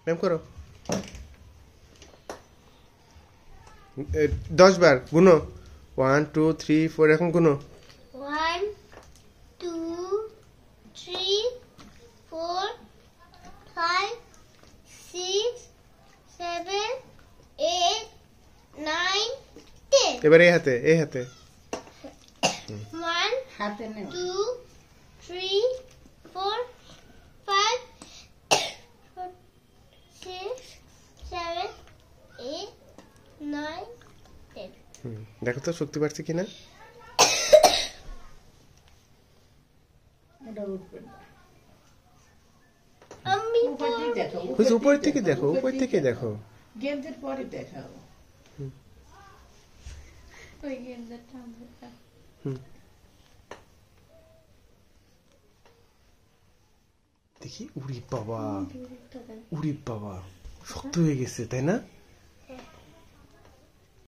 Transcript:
ব্যায়াম করো। 10 বার গুনো। 1 2 3 4 এখন গুনো। 1 2 3 4 5 6 7 8 9 10 এবার এই হাতে 1 হাতে নেও। 2 3 4 5 6 7 8 9 10 দেখো তো শক্তি বাড়ছে কিনা। এটা উঠবে না। আমি উপর দিকে দেখো, উপর থেকে দেখো, উপর থেকে দেখো। গেঞ্জির পরে দেখাও। ওই গেঞ্জার টানটা দেখি, উড়ি বাবা, উড়ি বাবা, শক্ত হয়ে গেছে তাই না?